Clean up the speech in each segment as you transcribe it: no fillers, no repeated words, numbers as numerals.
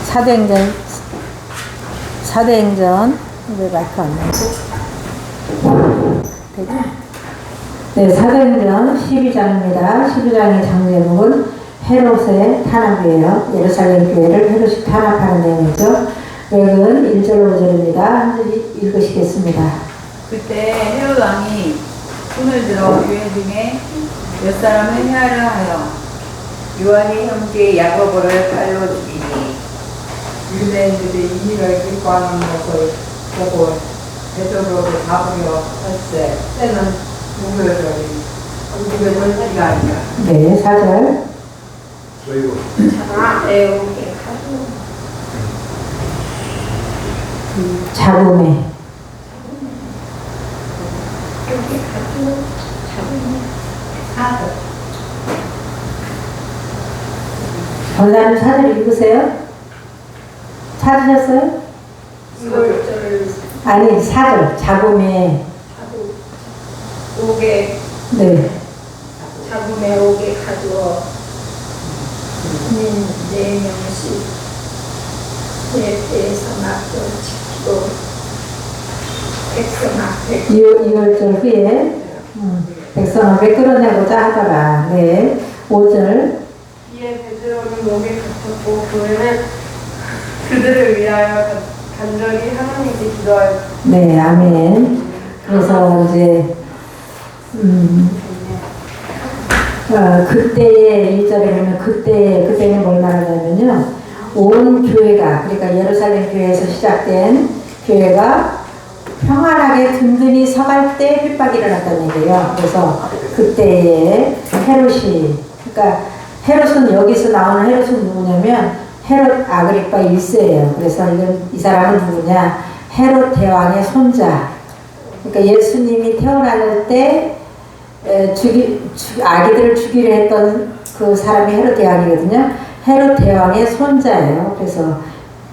사도행전, 왜 마이크 안 나오지? 되죠? 네, 사도행전 12장입니다. 12장의 장제목은 헤롯의 탄압이에요. 예루살렘 교회를 헤롯이 탄압하는 내용이죠. 여기는 1절 5절입니다. 한 절 읽으시겠습니다. 그때 헤롯 왕이 손을 들어 교회 중에 몇 사람을 해하려 하여 요한의 형제 야고보를 칼로 죽이니 유대인들이 이 일을 기뻐하는 것을 보고 대적으로 잡으려 할세 때는 무교절이 때가 아니라. 네, 4절. 잡음에 전사님 4절 읽으세요? 찾으셨어요? 아니 4절 잡음에 옥에 네. 잡음에 옥에 가두어 네 명씩 내 배에서 맡겨 지키고 백성 앞에 이월절 후에 백성 앞에 끌어내고자 하다가 네. 5절 이에 베드로는 목에 갇혔고 교회는 그들을 위하여 간절히 하나님께 기도하였다. 네, 아멘. 그래서 이제 그때의 1절에 보면 그때는 뭘 말하냐면요. 온 교회가, 그러니까 예루살렘 교회에서 시작된 교회가 평안하게 든든히 서갈 때 핍박이 일어났다는 얘기예요. 그래서 그때의 헤롯이, 그러니까 헤롯은 여기서 나오는 헤롯은 누구냐면 헤롯 아그리파 1세예요. 그래서 이 사람은 누구냐? 헤롯 대왕의 손자. 그러니까 예수님이 태어날 때 아기들을 죽이려 했던 그 사람이 헤롯 대왕이거든요. 헤롯 대왕의 손자예요. 그래서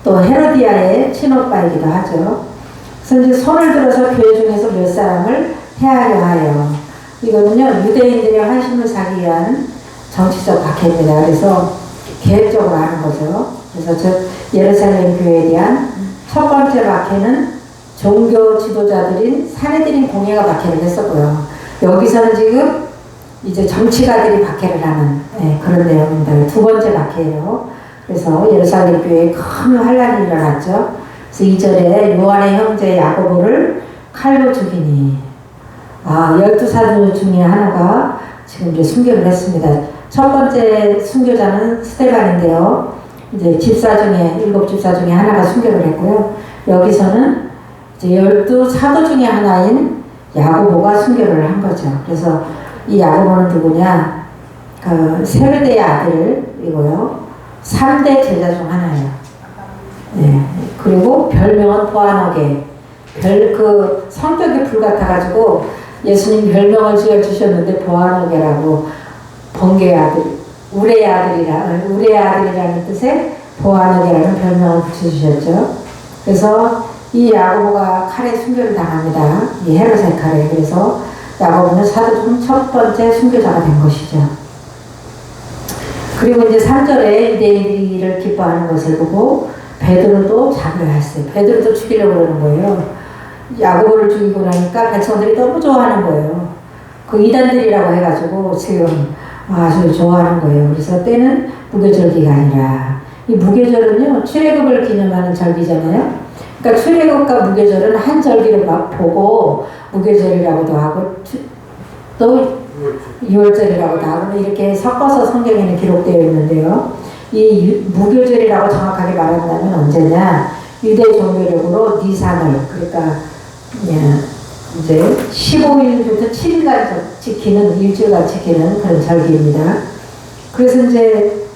또 헤로디아의 친오빠이기도 하죠. 그래서 이제 손을 들어서 교회 중에서 몇 사람을 해하려 하여. 이거는요, 유대인들의 환심을 사기 위한 정치적 박해입니다. 그래서 계획적으로 하는 거죠. 그래서 예루살렘 교회에 대한 첫 번째 박해는 종교 지도자들인 사내들인 공예가 박해를 했었고요. 여기서는 지금 이제 정치가들이 박해를 하는 그런 내용입니다. 두 번째 박해예요. 그래서 예루살렘 교회에 큰 환란이 일어났죠. 그래서 2절에 요한의 형제 야고보를 칼로 죽이니 12사도 중에 하나가 지금 이제 순교를 했습니다. 첫 번째 순교자는 스데반인데요. 이제 집사 중에, 7집사 중에 하나가 순교를 했고요. 여기서는 이제 12사도 중에 하나인 야고보가 순교를 한 거죠. 그래서 이 야고보는 누구냐? 세베대의 아들이고요. 3대 제자 중 하나예요. 네. 그리고 별명은 보아너게. 성격이 불같아가지고 예수님 별명을 지어주셨는데 보아너게라고 번개의 아들, 우레의 아들이라는 뜻의 보아너게라는 별명을 붙여주셨죠. 그래서 이 야고보가 칼에 순교를 당합니다. 이 헤롯의 칼에. 그래서 야고보는 사도 중 첫 번째 순교자가 된 것이죠. 그리고 이제 3절에 유대인들을 기뻐하는 것을 보고 베드로도 잡으려 했어요. 베드로도 죽이려고 그러는 거예요. 야고보를 죽이고 나니까 백성들이 너무 좋아하는 거예요. 그 이단들이라고 해가지고 지금 아주 좋아하는 거예요. 그래서 때는 무교절 기간이라. 이 무교절은요, 출애굽을 기념하는 절기잖아요. 그러니까 출애굽과 무교절은 한 절기를 막 보고 무교절이라고도 하고 또 6월절이라고도 하고 이렇게 섞어서 성경에는 기록되어 있는데요. 이 무교절이라고 정확하게 말한다면 언제냐? 유대 종교적으로 니산을, 그러니까 이제 15일부터 7일까지 지키는, 일주일간 지키는 그런 절기입니다. 그래서 이제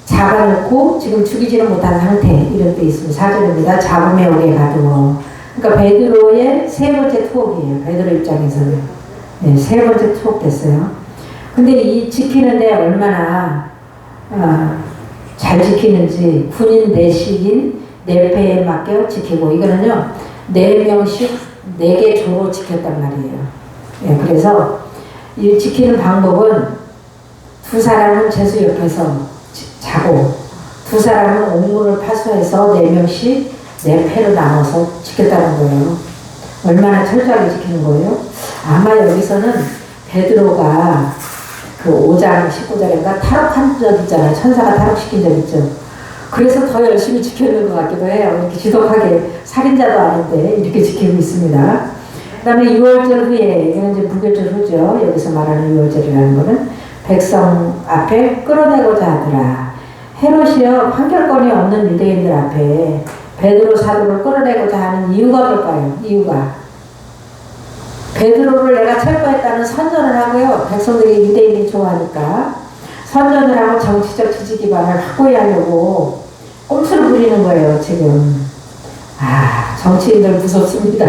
잡아놓고 지금 죽이지는 못한 상태, 이런 데 있습니다. 4절입니다. 잡음에 오게 가두어. 그러니까 베드로의 세 번째 투옥이에요. 베드로 입장에서는. 네, 세 번째 투옥 됐어요. 근데 이 지키는데 얼마나 잘 지키는지 군인 내식인 내패에 맡겨 지키고, 이거는요 4명씩 4개 조로 지켰단 말이에요. 네, 그래서 이 지키는 방법은 두 사람은 제수 옆에서 자고 두 사람은 옥문을 파수해서 4명씩 4패로 나눠서 지켰다는 거예요. 얼마나 철저하게 지키는 거예요? 아마 여기서는 베드로가 그 5장 19절인가 탈옥한 적 있잖아요. 천사가 탈옥시킨 적 있죠. 그래서 더 열심히 지켜는 것 같기도 해요. 이렇게 지독하게 살인자도 아닌데 이렇게 지키고 있습니다. 그 다음에 6월절 후에, 이건 이제 무교절 후죠. 여기서 말하는 6월절이라는 거는 백성 앞에 끌어내고자 하더라. 헤롯이요, 판결권이 없는 유대인들 앞에 베드로 사도를 끌어내고자 하는 이유가 뭘까요? 이유가 베드로를 내가 체포했다는 선전을 하고요. 백성들이 유대인이 좋아하니까 선전을 하고 정치적 지지 기반을 확고히 하려고 꼼수를 부리는 거예요. 지금 정치인들 무섭습니다.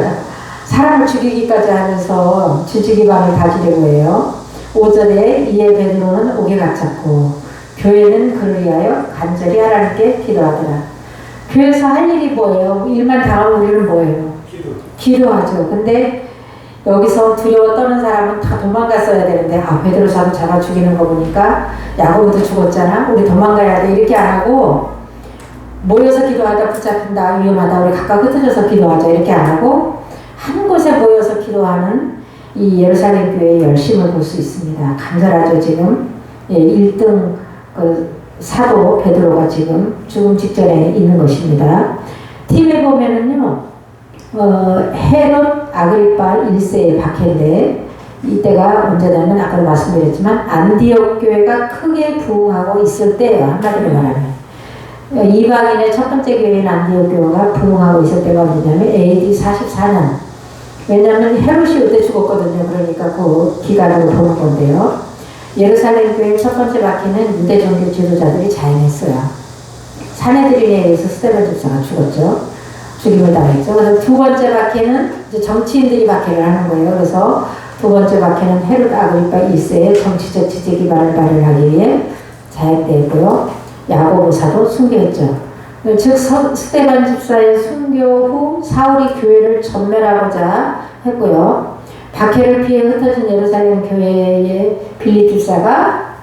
사람을 죽이기까지 하면서 지지 기반을 다지려고 해요. 5절에 이에 베드로는 옥에 갇혔고 교회는 그를 위하여 간절히 하나님께 기도하더라. 교회에서 할 일이 뭐예요? 일만 당하면 우리는 뭐예요? 기도하죠. 근데 여기서 두려워 떠는 사람은 다 도망갔어야 되는데 베드로 사도 잡아 죽이는 거 보니까 야고보도 죽었잖아. 우리 도망가야 돼. 이렇게 안 하고 모여서 기도하다 붙잡힌다. 위험하다. 우리 각각 흩어져서 기도하자. 이렇게 안 하고 한 곳에 모여서 기도하는 이 예루살렘 교회의 열심을 볼 수 있습니다. 간절하죠. 지금 1등 그 사도 베드로가 지금 죽음 직전에 있는 것입니다. 팀에 보면은요, 헤롯 아그리파 1세의 박해인데, 이때가 언제냐면 아까 말씀드렸지만 안디옥 교회가 크게 부흥하고 있을 때예요. 한마디로 말하면 이방인의 첫 번째 교회인 안디옥 교회가 부흥하고 있을 때가 언제냐면 AD 44년. 왜냐하면 헤롯이 그때 죽었거든요. 그러니까 그 기간으로 보는 건데요. 예루살렘 교회의 첫 번째 박해는 유대 종교 지도자들이 자행했어요. 사내들인에 의해서 스데반 집사가 죽었죠. 죽임을 당했죠. 그래서 두 번째 박해는 이제 정치인들이 박해를 하는 거예요. 그래서 두 번째 박해는 헤롯 아그리파 1세의 정치적 지지 기반을 마련하기 위해 자행되었고요. 야고보 사도 순교했죠. 즉 스데반 집사의 순교 후 사울이 교회를 전멸하고자 했고요. 박해를 피해 흩어진 예루살렘 교회의 빌립 집사가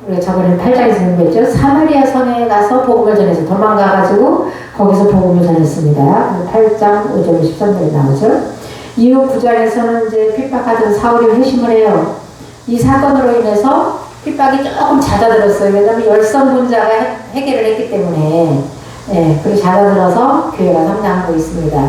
우리가 저번에 8장에서 공부했죠. 사마리아 성에 가서 복음을 전해서 도망가가지고 거기서 복음을 전했습니다. 8장 5절 13절에 나오죠. 이후 9장에서는 이제 핍박하던 사울이 회심을 해요. 이 사건으로 인해서 핍박이 조금 잦아들었어요. 왜냐하면 열성분자가 해결을 했기 때문에. 그리고 잦아들어서 교회가 성장하고 있습니다.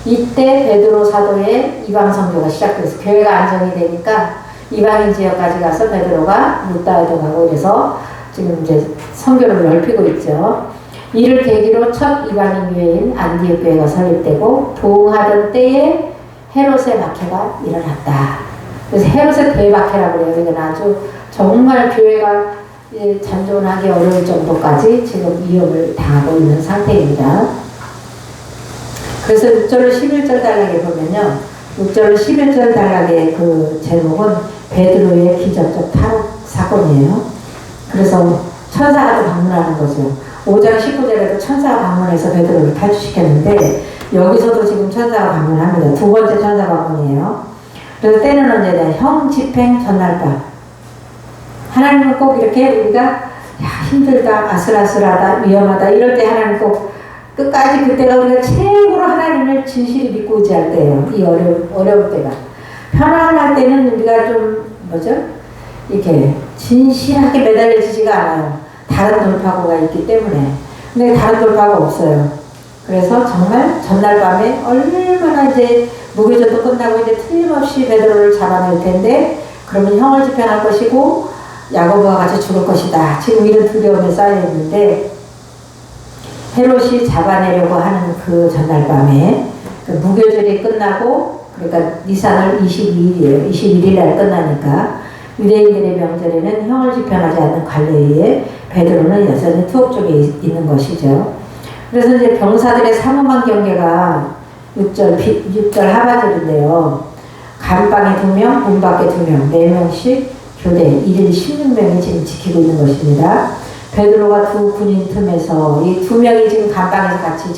이때 베드로 사도의 이방 선교가 시작돼서 교회가 안정이 되니까 이방인 지역까지 가서 베드로가 루다에도 가고 이래서 지금 이제 선교를 넓히고 있죠. 이를 계기로 첫 이방인 교회인 안디옥 교회가 설립되고 부흥하던 때에 헤롯의 박해가 일어났다. 그래서 헤롯의 대박해라고 그래요. 이건 아주 정말 교회가 잔존하기 어려울 정도까지 지금 위협을 당하고 있는 상태입니다. 그래서 6절 11절 단락에 보면요. 6절 11절 단락의 그 제목은 베드로의 기적적 탈옥 사건이에요. 그래서 천사가 또 방문하는 거죠. 5장 19절에도 천사가 방문해서 베드로를 탈출시켰는데 여기서도 지금 천사가 방문합니다. 두 번째 천사 방문이에요. 그래서 때는 언제냐? 형 집행 전날밤. 하나님은 꼭 이렇게 우리가 힘들다, 아슬아슬하다, 위험하다 이럴 때 하나님 꼭 끝까지 그때가 우리가 최고로 하나님을 진실히 믿고 의지할 때예요. 이 어려울 때가. 편안할 때는 우리가 좀 이렇게 진실하게 매달려지지가 않아요. 다른 돌파구가 있기 때문에. 근데 다른 돌파구가 없어요. 그래서 정말 전날 밤에 얼마나 이제 무교전도 끝나고 이제 틀림없이 베드로를 잡아낼 텐데 그러면 형을 집행할 것이고 야고보와 같이 죽을 것이다. 지금 이런 두려움에 쌓여 있는데 헤롯이 잡아내려고 하는 그 전날 밤에 그 무교절이 끝나고 그러니까 니산월 22일이에요. 21일 날 끝나니까 유대인들의 명절에는 형을 집행하지 않는 관례에 베드로는 여전히 투옥 쪽에 있는 것이죠. 그래서 이제 병사들의 삼엄한 경계가 6절 하반절인데요. 감방에 2명, 문 밖에 2명, 4명씩 교대 1일 16명이 지금 지키고 있는 것입니다. 베드로가 두 군인 틈에서 이 2명이 지금 감방에서 같이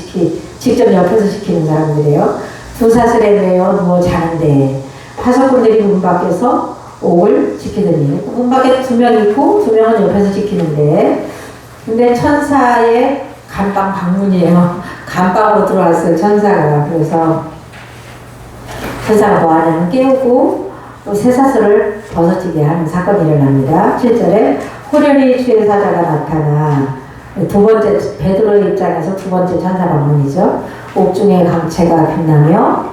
직접 옆에서 지키는 사람들이에요. 두 사슬에 매여 누워 자는데 파수꾼들이 문 밖에서 옥을 지키더니 문 밖에 2명 있고 2명은 옆에서 지키는데 근데 천사의 감방 방문이에요. 감방으로 들어왔어요, 천사가. 그래서 천사가 뭐 하냐면 깨우고 또 쇠사슬을 벗어지게 하는 사건이 일어납니다. 7절에 호련히 주의 사자가 나타나, 두 번째, 베드로의 입장에서 두 번째 천사 방문이죠. 옥중의 강체가 빛나며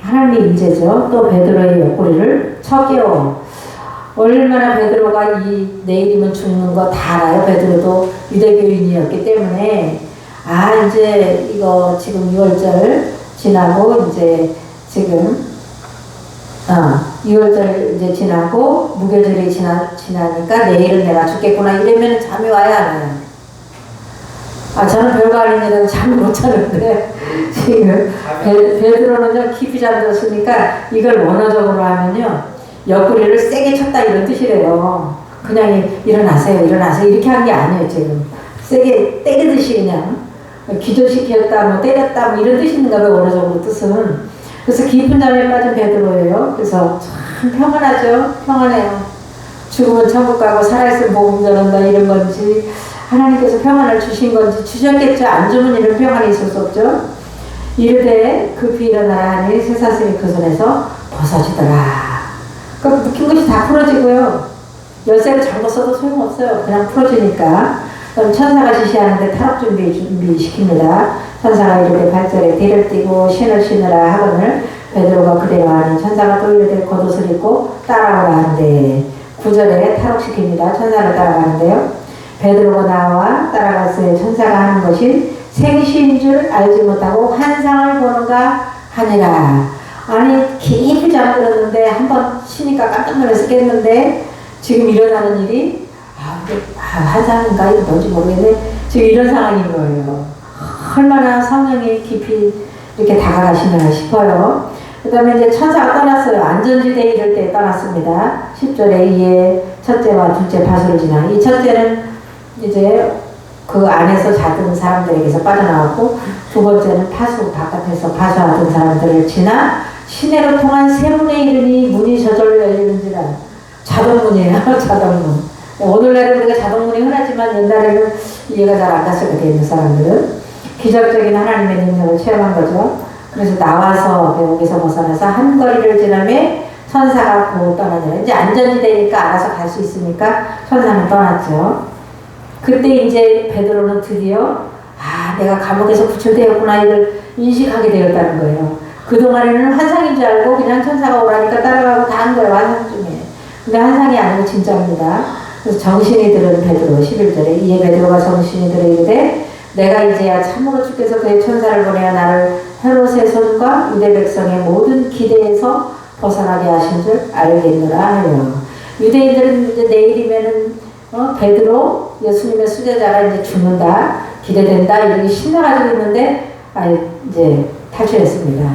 하나님의 임재죠. 또 베드로의 옆구리를 쳐 깨워. 얼마나 베드로가 내일이면 죽는 거 다 알아요. 베드로도 유대교인이었기 때문에, 이제 이거 지금 6월절 지나고 이제 지금 6월절 이제 지나고 무교절이 지나니까 내일은 내가 죽겠구나 이러면 잠이 와야 하나요? 저는 별거 아닌데도 잠을 못 자는데 지금 베드로는 깊이 잠들었으니까 이걸 원어적으로 하면요, 옆구리를 세게 쳤다 이런 뜻이래요. 그냥 일어나세요 이렇게 한 게 아니에요. 지금 세게 때리듯이 그냥 기절시켰다 뭐 때렸다 뭐 이런 뜻이 있는가 봐요, 원어적으로 뜻은. 그래서 깊은 잠에 빠진 베드로예요. 그래서 참 평안하죠. 평안해요. 죽으면 천국 가고 살아있으면 복음 전한다 이런 건지, 하나님께서 평안을 주신 건지 주셨겠죠. 안 주면 이런 평안이 있을 수 없죠. 이르되 급히 일어나라 하니 쇠사슬이 그 손에서 벗어지더라. 그러니까 묶인 것이 다 풀어지고요. 열쇠를 잠궜어도 소용없어요. 그냥 풀어지니까. 그럼 천사가 지시하는데 타락 준비시킵니다. 천사가 이르되 8절에 뒤를 띠고 신을 신으라 하거늘 베드로가 그대로 하니 천사가 또 이르되 겉옷을 입고 따라오라 하는데 9절에 탈옥시킵니다. 천사를 따라가는데요. 베드로가 나와 따라갔을 천사가 하는 것이 생시인 줄 알지 못하고 환상을 보는가 하니라. 아니 깊이 잠들었는데 한번 쉬니까 깜짝 놀라서 깼는데 지금 일어나는 일이 환상인가 이거 뭔지 모르겠는데 지금 이런 상황인 거예요. 얼마나 성령이 깊이 이렇게 다가가시나 싶어요. 그 다음에 이제 천사가 떠났어요. 안전지대에 이럴 때 떠났습니다. 10절에 이에 첫째와 둘째 파수를 지나, 이 첫째는 이제 그 안에서 자던 사람들에게서 빠져나왔고, 두 번째는 파수, 바깥에서 파수하던 사람들을 지나 시내로 통한 세문에 이르니 문이 저절로 열리는지라. 자동문이에요. 자동문. 오늘날은 우리가 자동문이 흔하지만 옛날에는 이해가 잘 안 갔을 것 같아요. 사람들은 기적적인 하나님의 능력을 체험한 거죠. 그래서 나와서 여기서 벗어나서 한 거리를 지나면 천사가 곧 떠나더라. 이제 안전지대니까 알아서 갈 수 있으니까 천사는 떠났죠. 그때 이제 베드로는 드디어 내가 감옥에서 구출되었구나 이걸 인식하게 되었다는 거예요. 그동안에는 환상인 줄 알고 그냥 천사가 오라니까 따라가고 다 한 거예요. 환상 중에. 근데 환상이 아니고 진짜입니다. 그래서 정신이 들은 베드로 11절에 이에 베드로가 정신이 들어 이르되 내가 이제야 참으로 주께서 그의 천사를 보내어 나를 헤롯의 손과 유대 백성의 모든 기대에서 벗어나게 하신 줄 알겠노라 하여. 유대인들은 이제 내일이면은 베드로 예수님의 수제자가 이제 죽는다, 기대된다 이렇게 신나가지고 있는데 이제 탈출했습니다.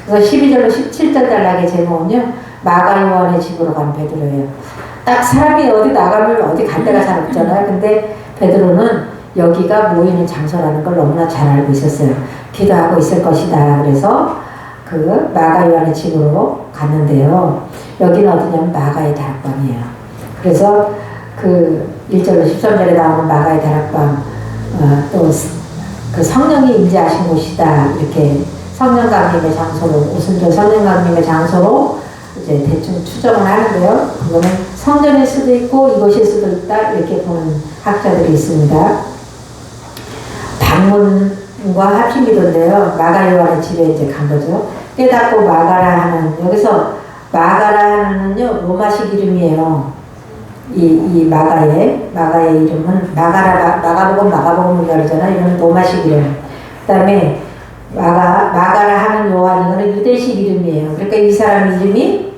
그래서 12절로 17절 단락의 제목은요, 마가 요한의 집으로 간 베드로예요. 딱 사람이 어디 나가면 어디 갈 데가 잘 없잖아요. 근데 베드로는 여기가 모이는 장소라는 걸 너무나 잘 알고 있었어요. 기도하고 있을 것이다. 그래서 그 마가 요한의 집으로 갔는데요. 여기는 어디냐면 마가의 다락방이에요. 그래서 그 1절로 13절에 나오는 마가의 다락방, 또 그 성령이 임재하신 곳이다. 이렇게 성령 강림의 장소로, 오순절 성령 강림의 장소로 이제 대충 추정을 하는데요. 그거는 성전일 수도 있고 이곳일 수도 있다. 이렇게 보는 학자들이 있습니다. 방문과 합심 기도인데요. 마가 요한의 집에 이제 간 거죠. 깨닫고 마가라 하는, 여기서 마가라 하는요 로마식 이름이에요. 이 마가의 이름은 마가복음 이러잖아요. 이런 로마식 이름. 그 다음에 마가라 하는 요한, 이거는 유대식 이름이에요. 그러니까 이 사람 이름이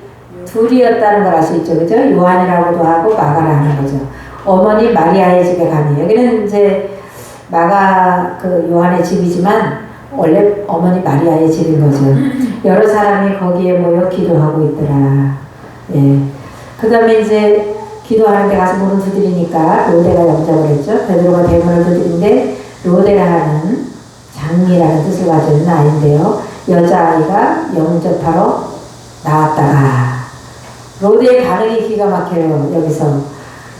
둘이었다는 걸 알 수 있죠. 그죠? 요한이라고도 하고 마가라 하는 거죠. 어머니 마리아의 집에 가니, 여기는 이제 마가 그 요한의 집이지만 원래 어머니 마리아의 집인 거죠. 여러 사람이 거기에 모여 기도하고 있더라. 예. 그 다음에 이제 기도하는 데 가서 문을 두드리니까 로데가 영접을 했죠. 베드로가 대문을 두드리는데 로데라 하는 장미라는 뜻을 가지고 있는 아이인데요. 여자아이가 영접하러 나왔다가, 로데의 반응이 기가 막혀요. 여기서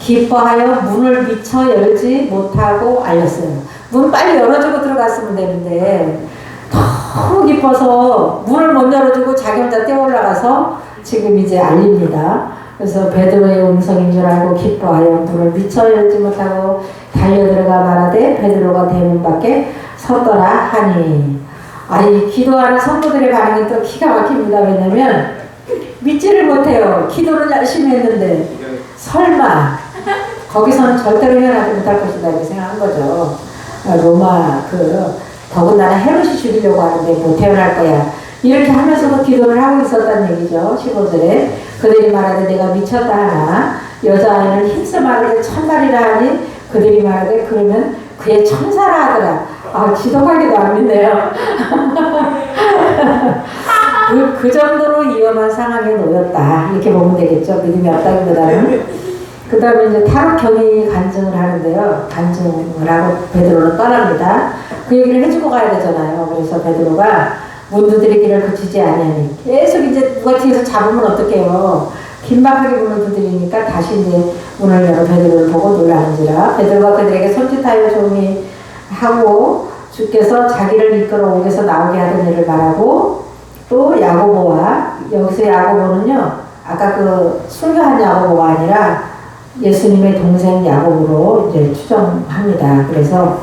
기뻐하여 문을 미처 열지 못하고 알렸어요. 문 빨리 열어주고 들어갔으면 되는데 너무 기뻐서 문을 못 열어주고 자기 혼자 뛰어 올라가서 지금 이제 알립니다. 그래서 베드로의 음성인 줄 알고 기뻐하여 문을 미처 열지 못하고 달려들어가 말하되 베드로가 대문 밖에 섰더라 하니. 아니, 기도하는 성도들의 반응이 또 기가 막힙니다. 왜냐면 믿지를 못해요. 기도는 열심히 했는데 설마 거기서는 절대로 헤어나지 못할 것이다 이렇게 생각한 거죠. 로마 더군다나 헤롯이 죽이려고 하는데 못 태어날 거야 이렇게 하면서도 기도를 하고 있었다는 얘기죠. 15절에 그들이 말하되 내가 미쳤다 하나 여자아이는 힘써 말하되 천발이라 하니 그들이 말하되 그러면 그의 천사라 하더라. 아, 지독하게도 안 믿네요. 그 정도로 위험한 상황에 놓였다 이렇게 보면 되겠죠. 믿음이 없다기보다는. 그 다음에 이제 타락 경위 간증을 하는데요. 간증을 하고 베드로는 떠납니다. 그 얘기를 해주고 가야 되잖아요. 그래서 베드로가 문 두드리기를 그치지 아니하니 계속 이제 누가 뒤에서 잡으면 어떡해요. 긴박하게 문을 두드리니까 다시 이제 문을 열어 베드로를 보고 놀라는지라. 베드로가 그들에게 손짓하여 종이하고 주께서 자기를 이끌어 옥에서 나오게 하던 일을 말하고 또 야고보와 여기서 야고보는요 아까 그 순교한 야고보가 아니라 예수님의 동생 야고보로 이제 추정합니다. 그래서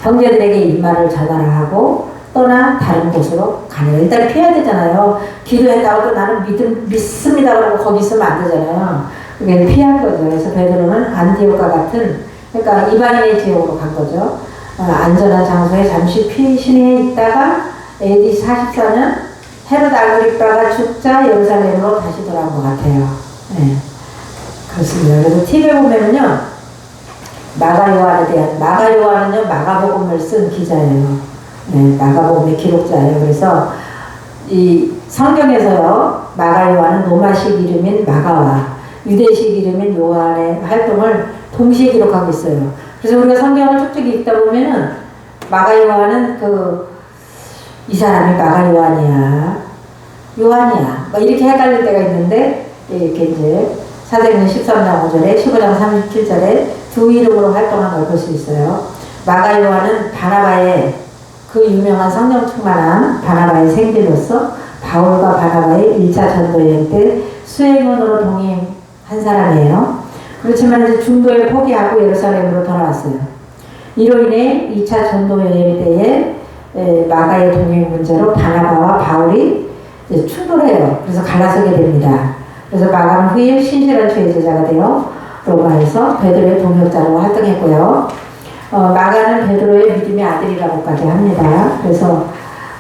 형제들에게 이 말을 전하라 하고 떠나 다른 곳으로 가니라. 일단 피해야 되잖아요. 기도했다고 또 나는 믿습니다 그러고 거기 있으면 안 되잖아요. 그게 피한 거죠. 그래서 베드로는 안디옥과 같은 그러니까 이방인의 지역으로 간 거죠. 안전한 장소에 잠시 피신해 있다가 AD 44년 헤롯 아그리빠가 죽자 예루살렘으로 다시 돌아온 것 같아요. 네. 그렇습니다. 그래서 팁에 보면은요, 마가 요한은요, 마가복음을 쓴 기자예요. 네, 마가복음의 기록자예요. 그래서 이 성경에서요, 마가 요한은 로마식 이름인 마가와 유대식 이름인 요한의 활동을 동시에 기록하고 있어요. 그래서 우리가 성경을 쭉쭉 읽다 보면은 마가 요한은 이 사람이 마가 요한이야, 막 이렇게 헷갈릴 때가 있는데 이렇게 이제 사도행전 13장 5절에 15장 37절에 두 이름으로 활동한 걸 볼 수 있어요. 마가 요한은 바나바의 그 유명한 성령 충만한 바나바의 생질로서 바울과 바나바의 1차 전도여행 때 수행원으로 동행한 사람이에요. 그렇지만 이제 중도에 포기하고 예루살렘으로 돌아왔어요. 이로 인해 2차 전도여행 때에 마가의 동행 문제로 바나바와 바울이 이제 충돌해요. 그래서 갈라서게 됩니다. 그래서 마가는 후에 신실한 주의 제자가 되어 로마에서 베드로의 동역자로 활동했고요. 마가는 베드로의 믿음의 아들이라고까지 합니다. 그래서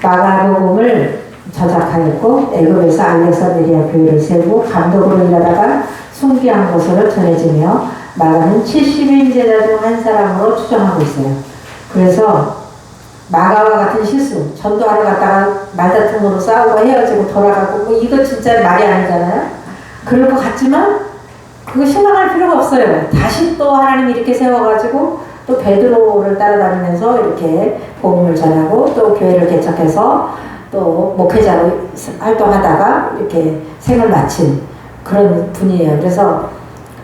마가복음을 저작하였고 애굽에서 알렉산드리아 교회를 세우고 감독으로 일하다가 순교한 것으로 전해지며 마가는 70인 제자 중 한 사람으로 추정하고 있어요. 그래서 마가와 같은 실수, 전도하러 갔다가 말다툼으로 싸우고 헤어지고 돌아가고 뭐 이거 진짜 말이 아니잖아요. 그럴 것 같지만 그거 실망할 필요가 없어요. 다시 또 하나님이 이렇게 세워가지고 또 베드로를 따라다니면서 이렇게 복음을 전하고 또 교회를 개척해서 또 목회자로 활동하다가 이렇게 생을 마친 그런 분이에요. 그래서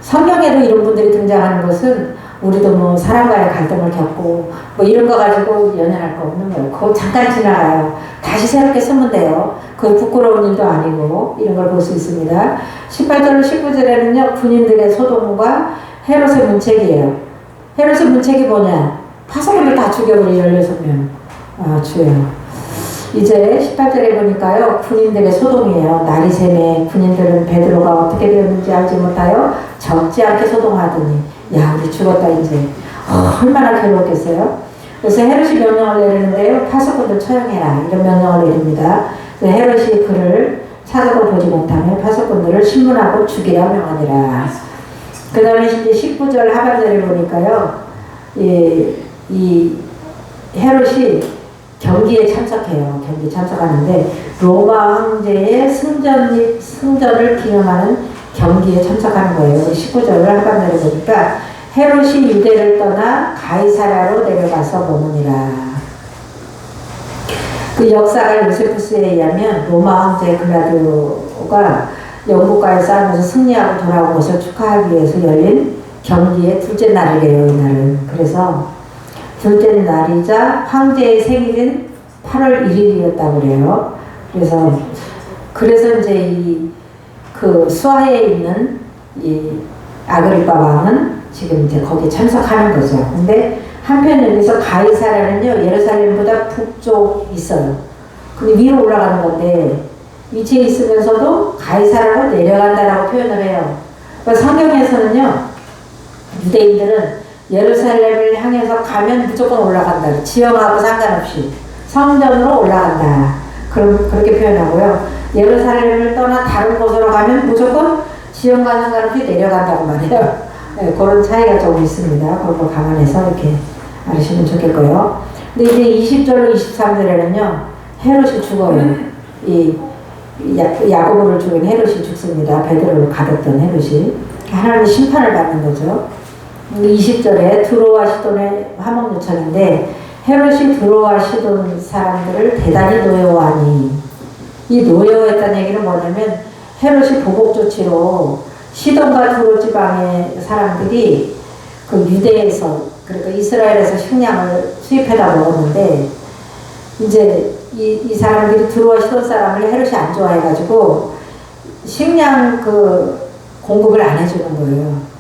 성경에도 이런 분들이 등장하는 것은 우리도 뭐 사람과의 갈등을 겪고 뭐 이런 거 가지고 연연할 거 없는 거예요. 그거 잠깐 지나가요. 다시 새롭게 쓰면 돼요. 그게 부끄러운 일도 아니고 이런 걸 볼 수 있습니다. 18절 19절에는요. 군인들의 소동과 헤롯의 문책이에요. 헤롯의 문책이 뭐냐? 파수꾼을 다 죽여버린 16명. 아, 주예요. 이제 18절에 보니까요. 군인들의 소동이에요. 날이 새매 군인들은 베드로가 어떻게 되었는지 알지 못하여 적지 않게 소동하더니 야, 우리 죽었다 이제. 얼마나 괴로웠겠어요. 그래서 헤롯이 명령을 내리는데요. 파수꾼들 처형해라 이런 명령을 내립니다. 그래서 헤롯이 그를 찾아도 보지 못하며 파수꾼들을 신문하고 죽이라 명하니라. 그 다음에 이제 19절 하반절에 보니까요. 이 헤롯이 경기에 참석해요. 경기에 참석하는데 로마 황제의 승전을 기념하는 경기에 참석하는 거예요. 19절을 하반절에 보니까 헤롯이 유대를 떠나 가이사랴로 내려가서 머무니라. 그 역사가 요세푸스에 의하면 로마 황제 글라디오가 영국과의 싸움에서 승리하고 돌아온 것을 축하하기 위해서 열린 경기의 둘째 날이래요, 이날은. 그래서 둘째 날이자 황제의 생일인 8월 1일이었다고 그래요. 그래서 이제 그 수하에 있는 이 아그리파 왕은 지금 이제 거기 참석하는 거죠. 근데 한편 여기서 가이사라는요, 예루살렘보다 북쪽 있어요. 근데 위로 올라가는 건데, 위치에 있으면서도 가이사라로 내려간다라고 표현을 해요. 그러니까 성경에서는요, 유대인들은 예루살렘을 향해서 가면 무조건 올라간다. 지형하고 상관없이 성전으로 올라간다. 그렇게 표현하고요. 예루살렘을 떠나 다른 곳으로 가면 무조건 지형과 상관없이 내려간다고 말해요. 네, 그런 차이가 조금 있습니다. 그런 거 감안해서 이렇게 알으시면 좋겠고요. 근데 이제 20절로 23절에는요, 헤롯이 죽어요. 이 야고보를 죽인 헤롯이 죽습니다. 베드로를 가뒀던 헤롯이. 하나님의 심판을 받는 거죠. 20절에 드로와 시돈의 화목 요청인데, 헤롯이 드로와 시돈 사람들을 대단히 노여워하니, 이 노여워했다는 얘기는 뭐냐면 헤롯이 보복 조치로 시돈과 드로 지방의 사람들이 그 유대에서, 그러니까 이스라엘에서 식량을 수입해다 먹었는데, 이제 이 사람들이 드로와 시돈 사람을 헤롯이 안 좋아해가지고 식량 공급을 안 해주는 거예요.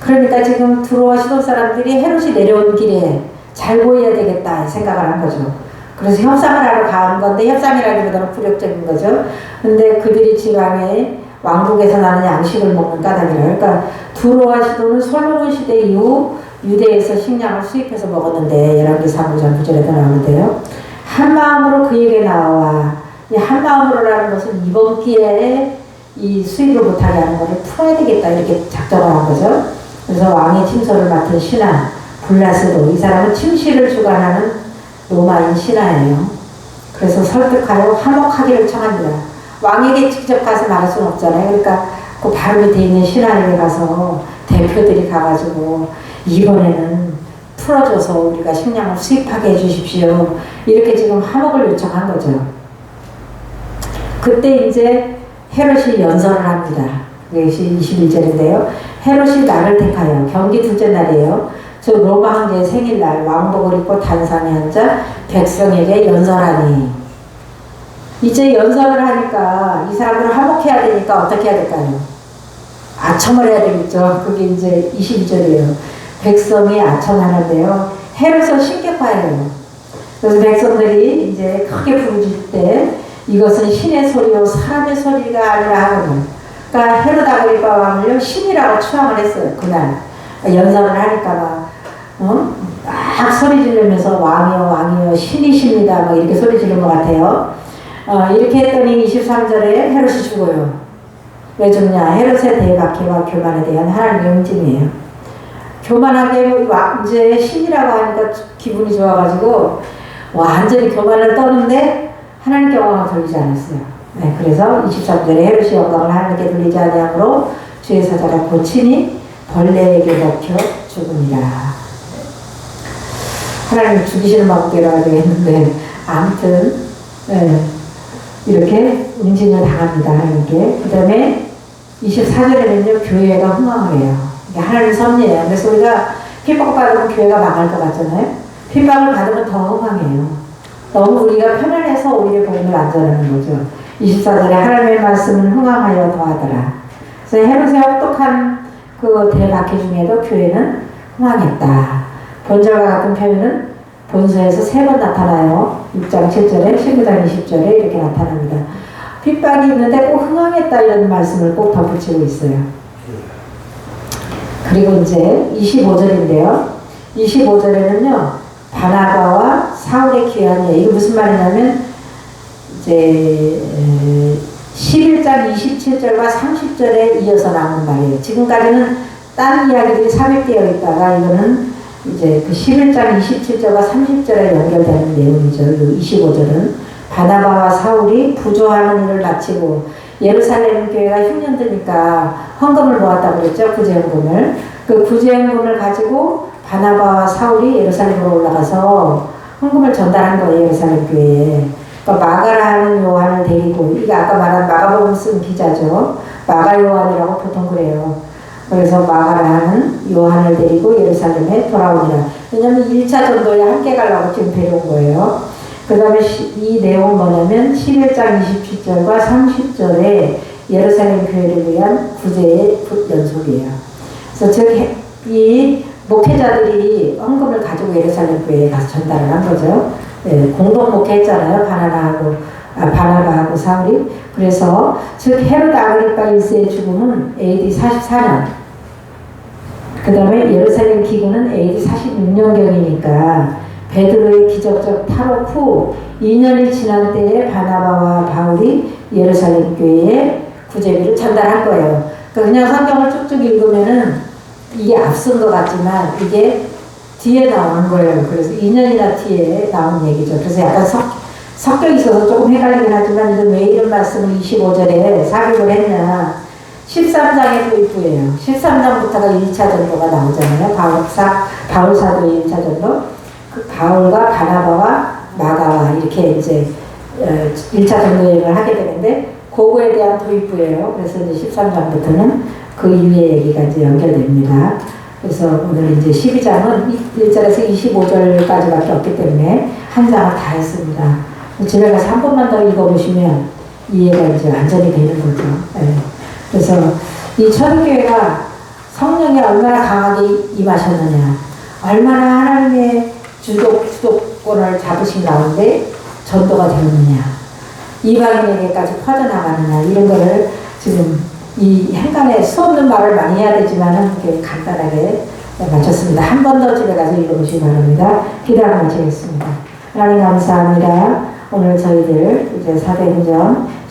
그러니까 지금 드로와 시돈 사람들이 헤롯이 내려온 길에 잘 보여야 되겠다 생각을 한 거죠. 그래서 협상을 하러 간 건데, 협상이라기보다는 굴욕적인 거죠. 근데 그들이 지방에 왕국에서 나는 양식을 먹는 까닭이라. 그러니까 드로와 시돈은 솔로몬 시대 이후 유대에서 식량을 수입해서 먹었는데, 열왕기상 5장 9절에도 나오는데요. 한 마음으로 그에게 나와, 이 한 마음으로라는 것은 이번 기회에 이 수입을 못하게 하는 것을 풀어야 되겠다, 이렇게 작정을 한 거죠. 그래서 왕의 침소를 맡은 신하 블라스도, 이 사람은 침시를 주관하는 로마인 신하예요. 그래서 설득하여 화목하기를 청합니다. 왕에게 직접 가서 말할 수는 없잖아요. 그러니까 그 바로 밑에 있는 신하에게 가서 대표들이 가가지고 이번에는 풀어줘서 우리가 식량을 수입하게 해주십시오. 이렇게 지금 화목을 요청한 거죠. 그때 이제 헤롯이 연설을 합니다. 이것이 21절인데요. 헤롯이 날을 택하여, 경기 둘째 날이에요. 즉 로마 황제의 생일날 왕복을 입고 단상에 앉아 백성에게 연설하니, 이제 연설을 하니까 이 사람들을 화목해야 되니까 어떻게 해야 될까요? 아첨을 해야 되겠죠. 그게 이제 22절이에요. 백성이 아첨하는데요, 헤롯은 신격화해요. 그래서 백성들이 이제 크게 부르짖을 때 이것은 신의 소리요 사람의 소리가 아니라 하거든. 그러니까 헤롯 아그리파 왕을요 신이라고 추앙을 했어요. 그날 연설을 하니까 막 소리 지르면서 왕이요 왕이요 신이십니다 막 이렇게 소리 지른 것 같아요. 이렇게 했더니 23절에 헤롯이 죽어요. 왜 죽냐? 헤롯의 대박해와 교만에 대한 하나님의 응징이에요. 교만하게 이제 신이라고 하니까 기분이 좋아가지고 완전히 교만을 떠는데 하나님께 영광을 돌리지 않았어요. 네, 그래서 23절에 헤롯이 영광을 하나님께 돌리지 아니하므로 주의 사자가 고치니 벌레에게 먹혀 죽으니라. 하나님 죽이시는 마음대로 하겠는데, 아무튼 네, 이렇게 응징을 당합니다. 하나님께. 그 다음에 24절에는요 교회가 흥황을 해요. 이게 하나님 섭리예요. 그래서 우리가 핍박을 받으면 교회가 망할 것 같잖아요. 핍박을 받으면 더 흥황해요. 너무 우리가 편안해서 오히려 복음을 안 전하는 거죠. 24절에 하나님의 말씀은 흥황하여 더하더라. 그래서 헤롯의 혹독한 그 대박해 중에도 교회는 흥황했다. 본절과 같은 표현은 본서에서 3번 나타나요. 6장 7절에 19장 20절에 이렇게 나타납니다. 핍박이 있는데 꼭 흥황했다 이런 말씀을 꼭 덧붙이고 있어요. 그리고 이제 25절인데요. 25절에는요 바나바와 사울의 귀환이에요. 이게 무슨 말이냐면 이제 11장 27절과 30절에 이어서 나오는 말이에요. 지금까지는 다른 이야기들이 삽입되어 있다가 이거는 이제 그 11장 27절과 30절에 연결되는 내용이죠. 25절은 바나바와 사울이 부조하는 일을 마치고 예루살렘 교회가 흉년드니까 헌금을 모았다고 그랬죠. 구제헌금을. 그 구제헌금을 가지고 바나바와 사울이 예루살렘으로 올라가서 헌금을 전달한 거예요. 예루살렘 교회에. 그러니까 마가라 하는 요한을 데리고, 이게 아까 말한 마가복음 쓴 기자죠. 마가 요한이라고 보통 그래요. 그래서 마가라는 요한을 데리고 예루살렘에 돌아오니라. 왜냐면 1차 전도에 함께 가려고 지금 데려온 거예요. 그 다음에 이 내용은 뭐냐면 11장 27절과 30절에 예루살렘 교회를 위한 구제의 연속이에요. 그래서 즉, 이 목회자들이 헌금을 가지고 예루살렘 교회에 가서 전달을 한 거죠. 네, 공동 목회했잖아요. 바나바하고 사울이. 그래서 즉 헤롯 아그리파 1세의 죽음은 AD 44년. 그 다음에 예루살렘 기근은 AD 46년경이니까 베드로의 기적적 탈옥 후 2년이 지난 때에 바나바와 바울이 예루살렘 교회에 구제비를 전달한 거예요. 그러니까 그냥 성경을 쭉쭉 읽으면은 이게 앞선 것 같지만 이게 뒤에 나오는 거예요. 그래서 2년이나 뒤에 나온 얘기죠. 그래서 약간 섞여 있어서 조금 헷갈리긴 하지만 이건 왜 이런 말씀을 25절에 삽입을 했냐. 13장의 도입부예요. 13장부터가 1차 전도가 나오잖아요. 바울 사도의 1차 전도. 그 바울과 바나바와 마가와 이렇게 이제 1차 전도 여행을 하게 되는데 그거에 대한 도입부예요. 그래서 이제 13장부터는 그 이후의 얘기가 이제 연결됩니다. 그래서 오늘 이제 12장은 1절에서 25절까지밖에 없기 때문에 한 장을 다 했습니다. 집에 가서 한 번만 더 읽어보시면 이해가 이제 완전히 되는 거죠. 네. 그래서 이 초대교회가 성령이 얼마나 강하게 임하셨느냐, 얼마나 하나님의 주도권을 잡으신 가운데 전도가 되었느냐, 이방인에게까지 퍼져나가느냐, 이런 거를 지금 이 행간에 수없는 말을 많이 해야 되지만은 이렇게 간단하게 마쳤습니다. 한 번 더 집에 가서 읽어보시기 바랍니다. 기도하고 마치겠습니다. 하나님 감사합니다. 오늘 저희들 이제 사도행전